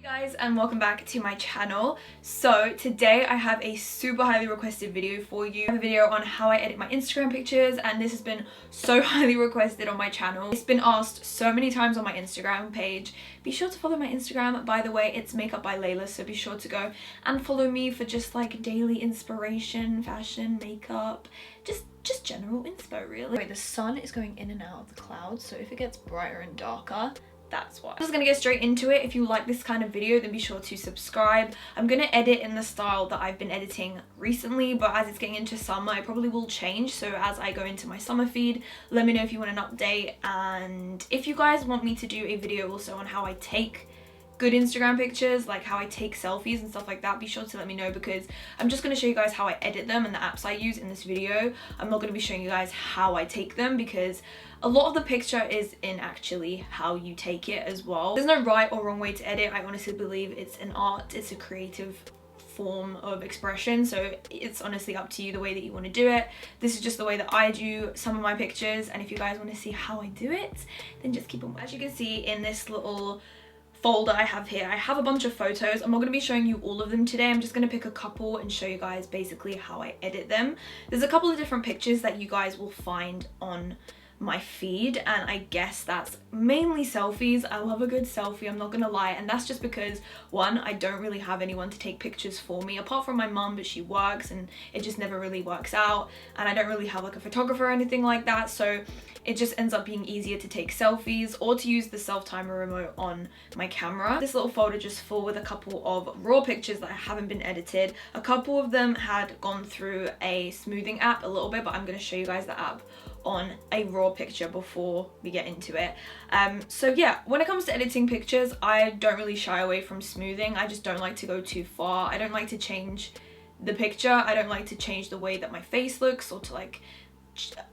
Guys, and welcome back to my channel. So today I have a super highly requested video for you. I have a video on how I edit my Instagram pictures, and this has been so highly requested on my channel. It's been asked so many times on my Instagram page. Be sure to follow my Instagram, by the way. It's makeup by Leyla, so be sure to go and follow me for just like daily inspiration, fashion, makeup, just general inspo really. Anyway, the sun is going in and out of the clouds, so if it gets brighter and darker, that's why. I'm just gonna get straight into it. If you like this kind of video, then be sure to subscribe. I'm gonna edit in the style that I've been editing recently, but as it's getting into summer, I probably will change. So as I go into my summer feed, let me know if you want an update. And if you guys want me to do a video also on how I take good Instagram pictures, like how I take selfies and stuff like that, be sure to let me know, because I'm just going to show you guys how I edit them and the apps I use in this video. I'm not going to be showing you guys how I take them, because a lot of the picture is in actually how you take it as well. There's no right or wrong way to edit. I honestly believe it's an art, it's a creative form of expression, so it's honestly up to you the way that you want to do it. This is just the way that I do some of my pictures, and if you guys want to see how I do it, then just keep on. As you can see in this little folder I have here, I have a bunch of photos. I'm not going to be showing you all of them today. I'm just going to pick a couple and show you guys basically how I edit them. There's a couple of different pictures that you guys will find on my feed, and I guess that's mainly selfies. I love a good selfie, I'm not gonna lie, and that's just because, one, I don't really have anyone to take pictures for me apart from my mum, but she works and it just never really works out, and I don't really have like a photographer or anything like that, so it just ends up being easier to take selfies or to use the self timer remote on my camera. This little folder just full with a couple of raw pictures that haven't been edited. A couple of them had gone through a smoothing app a little bit, but I'm going to show you guys the app on a raw picture before we get into it. So yeah, when it comes to editing pictures, I don't really shy away from smoothing. I just don't like to go too far. I don't like to change the picture. I don't like to change the way that my face looks, or to like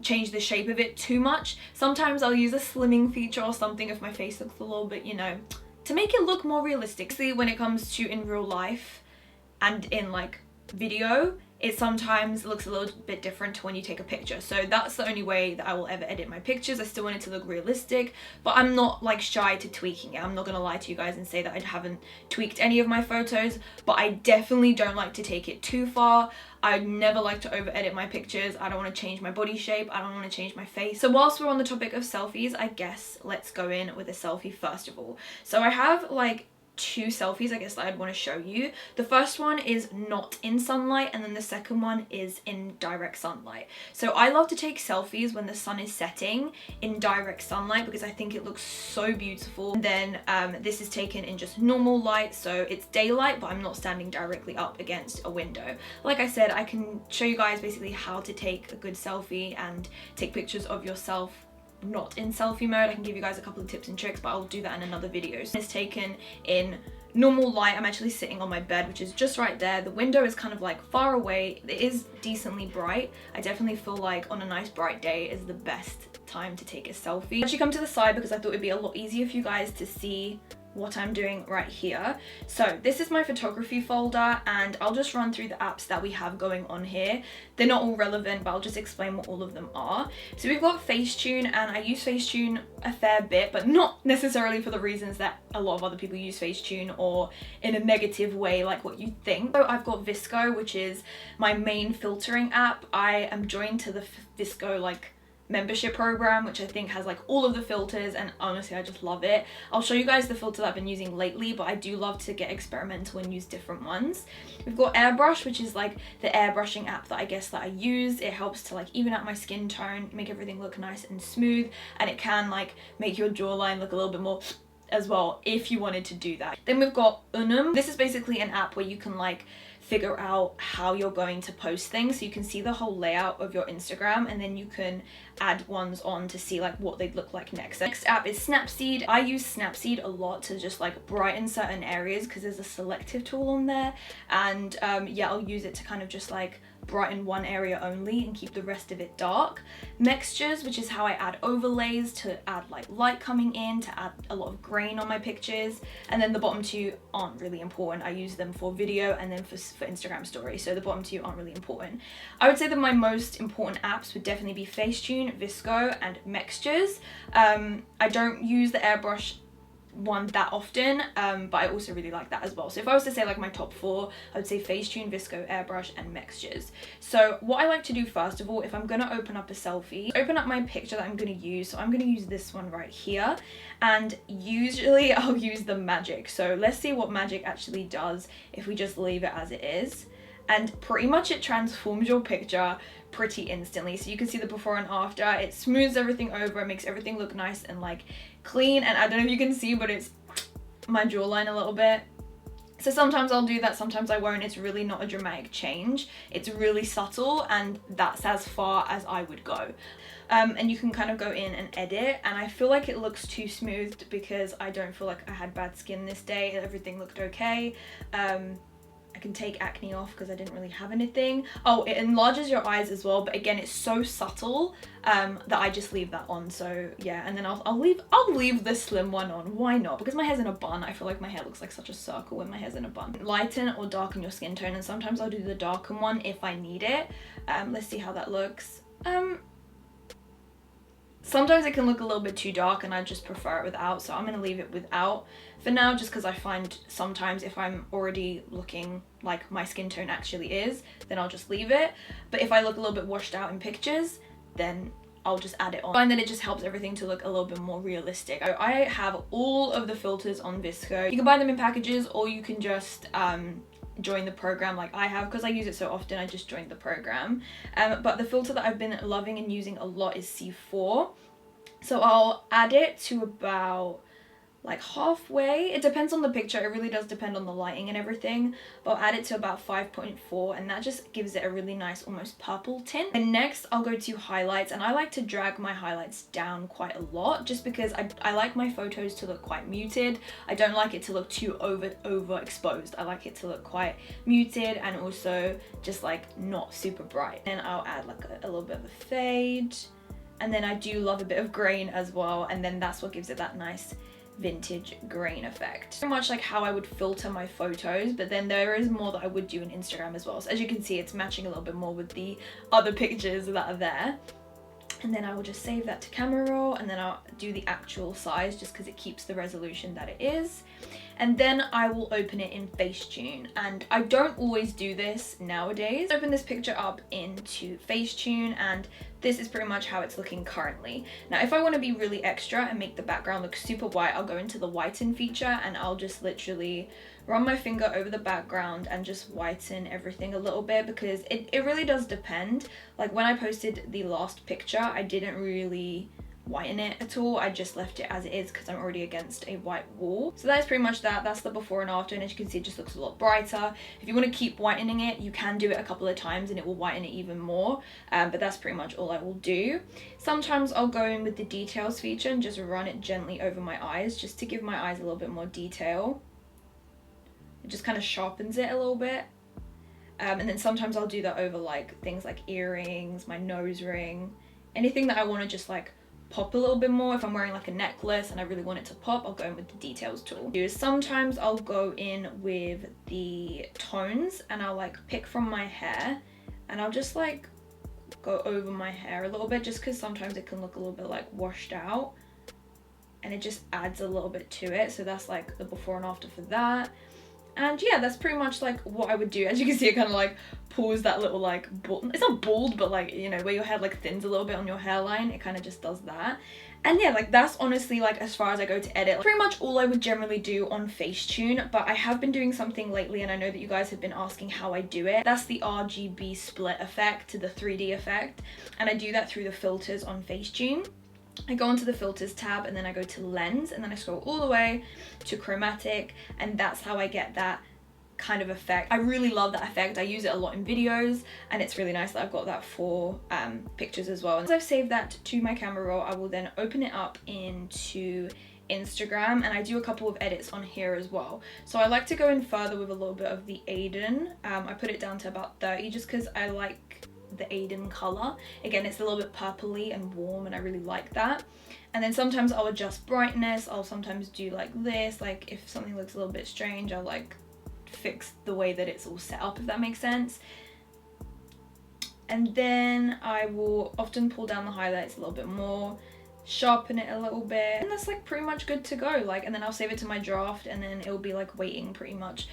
change the shape of it too much. Sometimes I'll use a slimming feature or something if my face looks a little bit, you know, to make it look more realistic. See, when it comes to in real life and in like video, it sometimes looks a little bit different to when you take a picture. So that's the only way that I will ever edit my pictures. I still want it to look realistic, but I'm not like shy to tweaking it. I'm not gonna lie to you guys and say that I haven't tweaked any of my photos, but I definitely don't like to take it too far. I never like to over edit my pictures. I don't want to change my body shape. I don't want to change my face. So whilst we're on the topic of selfies, I guess let's go in with a selfie first of all. So I have like two selfies I guess that I'd want to show you. The first one is not in sunlight, and then the second one is in direct sunlight. So I love to take selfies when the sun is setting in direct sunlight because I think it looks so beautiful. And then this is taken in just normal light, so it's daylight, but I'm not standing directly up against a window. Like I said, I can show you guys basically how to take a good selfie and take pictures of yourself not in selfie mode. I can give you guys a couple of tips and tricks, but I'll do that in another video. So it's taken in normal light. I'm actually sitting on my bed, which is just right there. The window is kind of like far away. It is decently bright. I definitely feel like on a nice bright day is the best time to take a selfie. I actually come to the side because I thought it'd be a lot easier for you guys to see what I'm doing right here. So this is my photography folder, and I'll just run through the apps that we have going on here. They're not all relevant, but I'll just explain what all of them are. So we've got Facetune, and I use Facetune a fair bit, but not necessarily for the reasons that a lot of other people use Facetune, or in a negative way like what you think. So I've got VSCO, which is my main filtering app. I am joined to the VSCO like membership program, which I think has like all of the filters, and honestly I just love it. I'll show you guys the filter that I've been using lately, but I do love to get experimental and use different ones. We've got Airbrush, which is like the airbrushing app that I guess that I use. It helps to like even out my skin tone, make everything look nice and smooth, and it can like make your jawline look a little bit more as well if you wanted to do that. Then we've got Unum. This is basically an app where you can like figure out how you're going to post things, so you can see the whole layout of your Instagram, and then you can add ones on to see like what they'd look like next. Next app is Snapseed. I use Snapseed a lot to just like brighten certain areas because there's a selective tool on there, and yeah, I'll use it to kind of just like brighten one area only and keep the rest of it dark. Mixtures, which is how I add overlays to add like light coming in, to add a lot of grain on my pictures. And then the bottom two aren't really important. I use them for video and then for Instagram stories, so the bottom two aren't really important. I would say that my most important apps would definitely be Facetune, VSCO, and Mixtures. I don't use the airbrush one that often, but I also really like that as well. So if I was to say like my top 4, I would say Facetune, VSCO, Airbrush, and Mextures. So what I like to do first of all, if I'm gonna open up a selfie, open up my picture that I'm gonna use. So I'm gonna use this one right here, and usually I'll use the magic. So let's see what magic actually does if we just leave it as it is. And pretty much it transforms your picture pretty instantly. So you can see the before and after. It smooths everything over, it makes everything look nice and like clean. And I don't know if you can see, but it's my jawline a little bit. So sometimes I'll do that, sometimes I won't. It's really not a dramatic change. It's really subtle, and that's as far as I would go. And you can kind of go in and edit, and I feel like it looks too smoothed because I don't feel like I had bad skin this day. Everything looked okay. I can take acne off because I didn't really have anything. Oh, it enlarges your eyes as well, but again, it's so subtle that I just leave that on. So yeah, and then I'll leave the slim one on. Why not? Because my hair's in a bun. I feel like my hair looks like such a circle when my hair's in a bun. Lighten or darken your skin tone, and sometimes I'll do the darken one if I need it. Let's see how that looks. Sometimes it can look a little bit too dark and I just prefer it without, so I'm going to leave it without for now, just because I find sometimes if I'm already looking like my skin tone actually is, then I'll just leave it. But if I look a little bit washed out in pictures, then I'll just add it on. I find that it just helps everything to look a little bit more realistic. I have all of the filters on VSCO. You can buy them in packages, or you can just join the program like I have. Because I use it so often, I just joined the program. But the filter that I've been loving and using a lot is C4. So I'll add it to about like halfway. It depends on the picture. It really does depend on the lighting and everything. But I'll add it to about 5.4, and that just gives it a really nice almost purple tint. And next I'll go to highlights, and I like to drag my highlights down quite a lot just because I like my photos to look quite muted. I don't like it to look too overexposed. I like it to look quite muted and also just like not super bright. And I'll add like a little bit of a fade. And then I do love a bit of grain as well, and then that's what gives it that nice vintage grain effect. Pretty much like how I would filter my photos, but then there is more that I would do in Instagram as well. So as you can see, it's matching a little bit more with the other pictures that are there. And then I will just save that to camera roll, and then I'll do the actual size just because it keeps the resolution that it is. And then I will open it in Facetune, and I don't always do this nowadays. Open this picture up into Facetune, and this is pretty much how it's looking currently. Now if I want to be really extra and make the background look super white, I'll go into the whiten feature, and I'll just literally run my finger over the background and just whiten everything a little bit, because it really does depend. Like when I posted the last picture, I didn't really whiten it at all. I just left it as it is because I'm already against a white wall. So that is pretty much that. That's the before and after, and as you can see, it just looks a lot brighter. If you want to keep whitening it, you can do it a couple of times and it will whiten it even more, but that's pretty much all I will do. Sometimes I'll go in with the details feature and just run it gently over my eyes just to give my eyes a little bit more detail. It just kind of sharpens it a little bit. And then sometimes I'll do that over like things like earrings, my nose ring, anything that I want to just like pop a little bit more. If I'm wearing like a necklace and I really want it to pop, I'll go in with the details tool. Sometimes I'll go in with the tones and I'll like pick from my hair and I'll just like go over my hair a little bit, just because sometimes it can look a little bit like washed out, and it just adds a little bit to it. So that's like the before and after for that. And yeah, that's pretty much like what I would do. As you can see, it kind of like pulls that little like it's not bald, but like, you know, where your hair like thins a little bit on your hairline, it kind of just does that. And yeah, like that's honestly like as far as I go to edit. Pretty much all I would generally do on Facetune, but I have been doing something lately and I know that you guys have been asking how I do it. That's the RGB split effect to the 3D effect, and I do that through the filters on Facetune. I go onto the filters tab and then I go to lens, and then I scroll all the way to chromatic, and that's how I get that kind of effect. I really love that effect. I use it a lot in videos, and it's really nice that I've got that for pictures as well. Once I've saved that to my camera roll, I will then open it up into Instagram, and I do a couple of edits on here as well. So I like to go in further with a little bit of the Aiden. I put it down to about 30 just because I like the Aiden color. Again, it's a little bit purpley and warm, and I really like that. And then sometimes I'll adjust brightness. I'll sometimes do like this, like if something looks a little bit strange, I'll like fix the way that it's all set up, if that makes sense. And then I will often pull down the highlights a little bit more, sharpen it a little bit, and that's like pretty much good to go. Like, and then I'll save it to my draft, and then it'll be like waiting pretty much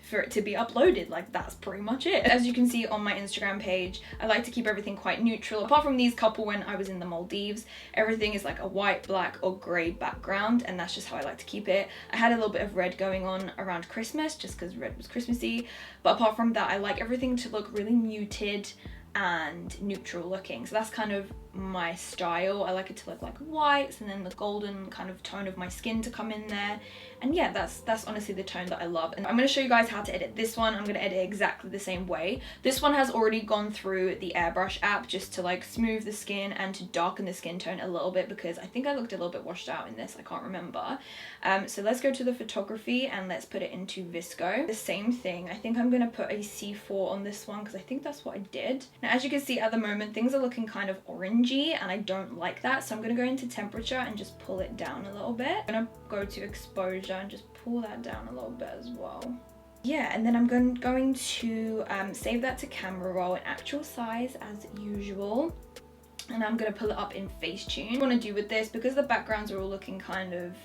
for it to be uploaded. Like, that's pretty much it. As you can see on my Instagram page, I like to keep everything quite neutral. Apart from these couple when I was in the Maldives, everything is like a white, black or grey background, and that's just how I like to keep it. I had a little bit of red going on around Christmas just because red was Christmassy, but apart from that, I like everything to look really muted and neutral looking. So that's kind of my style. I like it to look like whites and then the golden kind of tone of my skin to come in there. And yeah, that's honestly the tone that I love. And I'm going to show you guys how to edit this one. I'm going to edit exactly the same way. This one has already gone through the airbrush app just to like smooth the skin and to darken the skin tone a little bit, because I think I looked a little bit washed out in this, I can't remember. So let's go to the photography and let's put it into VSCO. The same thing. I think I'm going to put a C4 on this one because I think that's what I did. Now, as you can see at the moment, things are looking kind of orangey and I don't like that. So I'm going to go into temperature and just pull it down a little bit. I'm going to go to exposure and just pull that down a little bit as well. Yeah, and then I'm going to save that to camera roll in actual size as usual. And I'm going to pull it up in Facetune. What I want to do with this, because the backgrounds are all looking kind of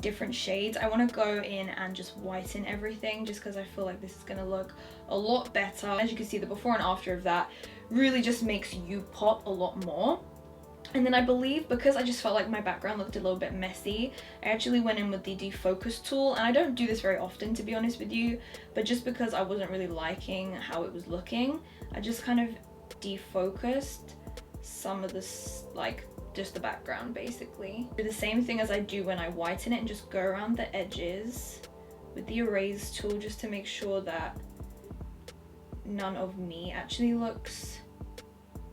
different shades, I want to go in and just whiten everything just because I feel like this is going to look a lot better. As you can see, the before and after of that really just makes you pop a lot more. And then I believe, because I just felt like my background looked a little bit messy, I actually went in with the defocus tool. And I don't do this very often, to be honest with you, but just because I wasn't really liking how it was looking, I just kind of defocused some of this, like just the background basically. Do the same thing as I do when I whiten it and just go around the edges with the erase tool just to make sure that none of me actually looks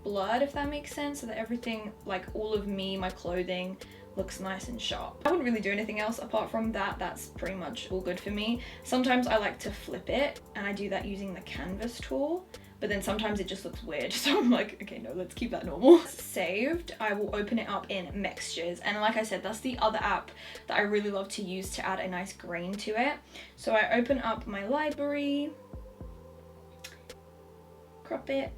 blurred, if that makes sense, so that everything, like all of me, my clothing, looks nice and sharp. I wouldn't really do anything else apart from that. That's pretty much all good for me. Sometimes I like to flip it and I do that using the canvas tool, but then sometimes it just looks weird, so I'm like, okay, no, let's keep that normal. Saved, I will open it up in Mixtures, and like I said, that's the other app that I really love to use to add a nice grain to it. So I open up my library, crop it,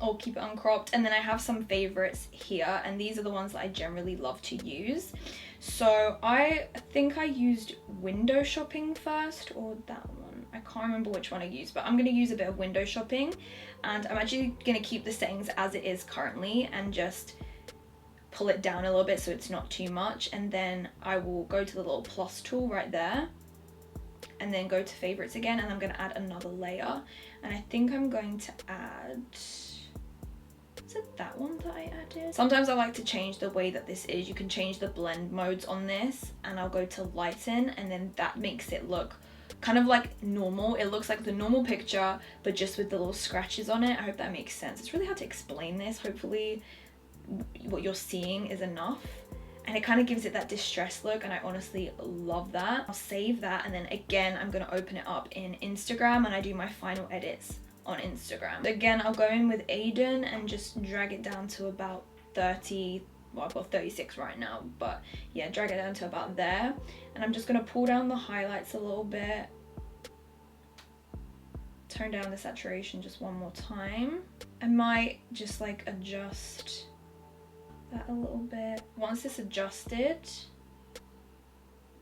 or keep it uncropped, and then I have some favorites here, and these are the ones that I generally love to use. So I think I used window shopping first, or that one, I can't remember which one I used, but I'm going to use a bit of window shopping, and I'm actually going to keep the settings as it is currently and just pull it down a little bit so it's not too much. And then I will go to the little plus tool right there and then go to favorites again, and I'm going to add another layer, and I think I'm going to add, is it that one that I added? Sometimes I like to change the way that this is. You can change the blend modes on this, and I'll go to lighten, and then that makes it look kind of like normal. It looks like the normal picture, but just with the little scratches on it. I hope that makes sense. It's really hard to explain this. Hopefully what you're seeing is enough. And it kind of gives it that distressed look, and I honestly love that. I'll save that, and then again, I'm going to open it up in Instagram, and I do my final edits on Instagram. Again, I'll go in with Aiden and just drag it down to about 30, well, I've got 36 right now, but yeah, drag it down to about there. And I'm just going to pull down the highlights a little bit, tone down the saturation just one more time. I might just like adjust that a little bit. Once it's adjusted,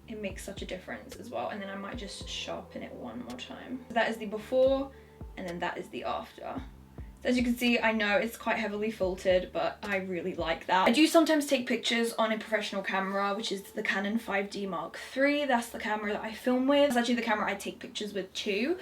it makes such a difference as well. And then I might just sharpen it one more time. That is the before, and then that is the after. So as you can see, I know it's quite heavily filtered, but I really like that. I do sometimes take pictures on a professional camera, which is the Canon 5D Mark III. That's the camera that I film with. It's actually the camera I take pictures with too.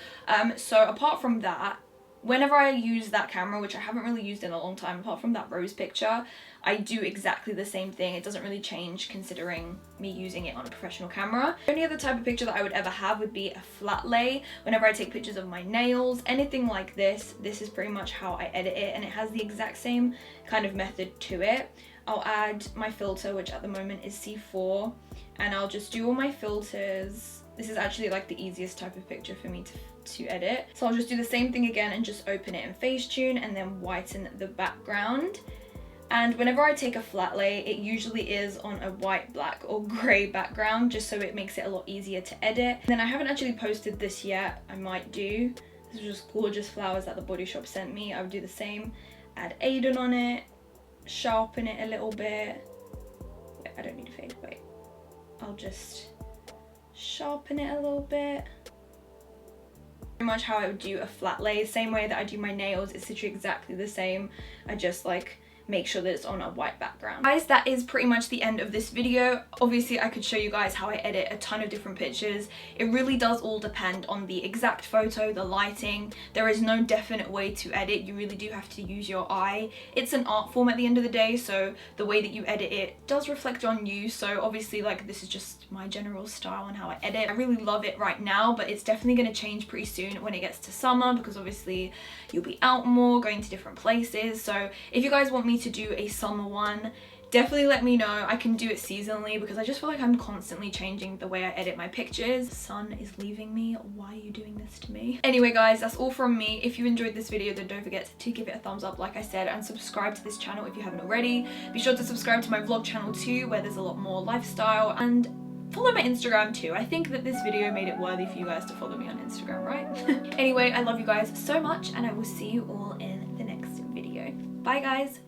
So apart from that, whenever I use that camera, which I haven't really used in a long time, apart from that rose picture, I do exactly the same thing. It doesn't really change considering me using it on a professional camera. The only other type of picture that I would ever have would be a flat lay. Whenever I take pictures of my nails, anything like this, this is pretty much how I edit it, and it has the exact same kind of method to it. I'll add my filter, which at the moment is C4, and I'll just do all my filters. This is actually like the easiest type of picture for me to edit. So I'll just do the same thing again and just open it in Facetune and then whiten the background. And whenever I take a flat lay, it usually is on a white, black or grey background, just so it makes it a lot easier to edit. And then I haven't actually posted this yet. I might do. This is just gorgeous flowers that the Body Shop sent me. I would do the same. Add Aiden on it, sharpen it a little bit. I don't need to fade, wait. I'll just sharpen it a little bit. Pretty much how I would do a flat lay, same way that I do my nails, it's literally exactly the same. I just like make sure that it's on a white background. Guys, that is pretty much the end of this video. Obviously I could show you guys how I edit a ton of different pictures. It really does all depend on the exact photo, the lighting. There is no definite way to edit. You really do have to use your eye. It's an art form at the end of the day, so the way that you edit it does reflect on you. So obviously like this is just my general style and how I edit. I really love it right now, but it's definitely going to change pretty soon when it gets to summer, because obviously you'll be out more, going to different places. So if you guys want me to do a summer one, definitely let me know. I can do it seasonally because I just feel like I'm constantly changing the way I edit my pictures. The sun is leaving me. Why are you doing this to me? Anyway guys, that's all from me. If you enjoyed this video, then don't forget to give it a thumbs up like I said, and subscribe to this channel if you haven't already. Be sure to subscribe to my vlog channel too, where there's a lot more lifestyle, and follow my Instagram too. I think that this video made it worthy for you guys to follow me on Instagram, right? Anyway, I love you guys so much, and I will see you all in the next video. Bye guys!